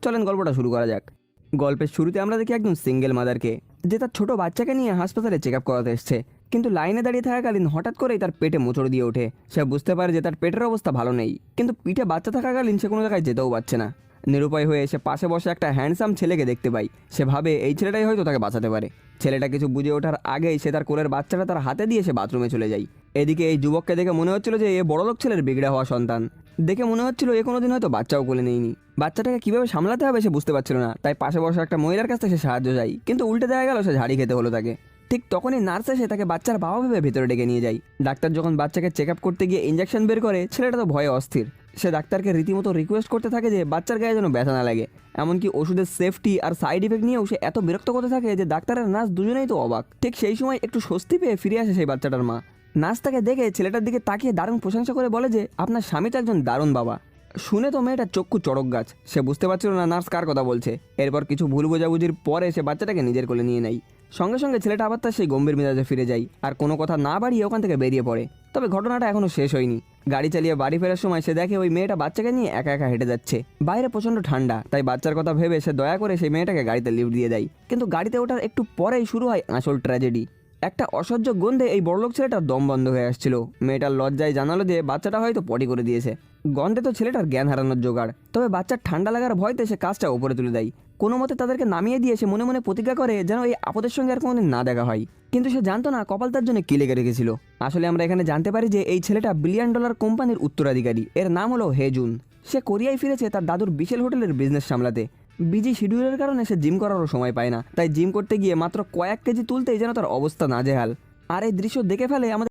চলেন গল্পটা শুরু করা যাক। গল্পের শুরুতে আমরা দেখি একজন সিঙ্গেল মাদারকে, যে তার ছোট বাচ্চাকে নিয়ে হাসপাতালে চেক আপ করাতে এসছে। কিন্তু লাইনে দাঁড়িয়ে থাকাকালীন হঠাৎ করেই তার পেটে মোচড় দিয়ে ওঠে। সে বুঝতে পারে যে তার পেটের অবস্থা ভালো নেই, কিন্তু পিঠে বাচ্চা থাকাকালীন সে কোনো জায়গায় যেতেও পারছে না। নিরুপায় হয়ে সে পাশে বসে একটা হ্যান্ডসাম ছেলেকে দেখতে পাই। সে ভাবে এই ছেলেটাই হয়তো তাকে বাঁচাতে পারে। ছেলেটা কিছু বুঝে ওঠার আগেই সে তার কোলের বাচ্চাটা তার হাতে দিয়ে সে বাথরুমে চলে যায়। এদিকে এই যুবককে দেখে মনে হচ্ছিল যে এ বড়লোক ছেলের বিগড়ে হওয়া সন্তান। দেখে মনে হচ্ছিল এ কোনোদিন হয়তো বাচ্চাও কোলে নেয়নি। বাচ্চাটাকে কিভাবে সামলাতে হবে সে বুঝতে পারছিল না, তাই পাশে বসা একটা মহিলার কাছ থেকে সে সাহায্য চাই, কিন্তু উল্টে দেখা গেল সে ঝাড়ি খেতে হলো তাকে। ঠিক তখনই নার্স এসে তাকে বাচ্চার বাবা ভেবে ভিতরে ডেকে নিয়ে যায়। ডাক্তার যখন বাচ্চাকে চেক আপ করতে গিয়ে ইঞ্জেকশন বের করে, ছেলেটা তো ভয়ে অস্থির। সে ডাক্তারকে রীতিমতো রিকোয়েস্ট করতে থাকে যে বাচ্চার গায়ে যেন ব্যথা না লাগে। এমনকি ওষুধের সেফটি আর সাইড ইফেক্ট নিয়েও সে এত বিরক্ত করতে থাকে যে ডাক্তার আর নার্স দুজনেই তো অবাক। ঠিক সেই সময় একটু স্বস্তি পেয়ে ফিরে আসে সেই বাচ্চাটার মা। নার্স তাকে দেখে ছেলেটার দিকে তাকিয়ে দারুণ প্রশংসা করে বলে যে আপনার স্বামী তো একজন দারুণ বাবা। শুনে তো মেয়েটা চক্ষু চড়ক গাছ। সে বুঝতে পারছিল না নার্স কার কথা বলছে। এরপর কিছু ভুল বোঝাবুঝির পরে সে বাচ্চাটাকে নিজের কোলে নিয়ে নেয়। সঙ্গে সঙ্গে ছেলেটা আবার তার সেই গম্ভীর মেজাজে ফিরে যায় আর কোনো কথা না বাড়িয়ে ওখান থেকে বেরিয়ে পড়ে। তবে ঘটনাটা এখনো শেষ হয়নি। গাড়ি চালিয়ে বাড়ি ফেরার সময় সে দেখে ওই মেয়েটা বাচ্চাকে নিয়ে একা একা হেঁটে যাচ্ছে। বাইরে প্রচণ্ড ঠান্ডা, তাই বাচ্চার কথা ভেবে সে দয়া করে সেই মেয়েটাকে গাড়িতে লিফট দিয়ে দেয়। কিন্তু গাড়িতে ওঠার একটু পরেই শুরু হয় আসল ট্র্যাজেডি। একটা অসহ্য গন্ধে এই বড়লোক ছেলেটার দম বন্ধ হয়ে আসছিল। মেয়েটার লজ্জায় জানালো যে বাচ্চাটা হয়তো পটি করে দিয়েছে। গন্ধে তো ছেলেটার জ্ঞান হারানোর জোগাড়। তবে বাচ্চার ঠান্ডা লাগার ভয়তে সে কাজটা উপরে তুলে দেয়। কোনো মতে তাদেরকে নামিয়ে দিয়ে সে মনে মনে প্রতিজ্ঞা করে যেন এই আপদের সঙ্গে আর কোনোদিন না দেখা হয়। কিন্তু সে জানতো না কপাল তার জন্য কি লেগে রেখেছিল। আসলে আমরা এখানে জানতে পারি যে এই ছেলেটা $1 বিলিয়ন কোম্পানির উত্তরাধিকারী। এর নাম হলো হেজুন। সে কোরিয়ায় ফিরেছে তার দাদুর বিশেল হোটেলের বিজনেস সামলাতে। বিজি শিডিউলের কারণে সে জিম করারও সময় পায় না, তাই জিম করতে গিয়ে মাত্র কয়েক কেজি তুলতেই যেন তার অবস্থা নাজেহাল। আর এই দৃশ্য দেখে ফেলে আমাদের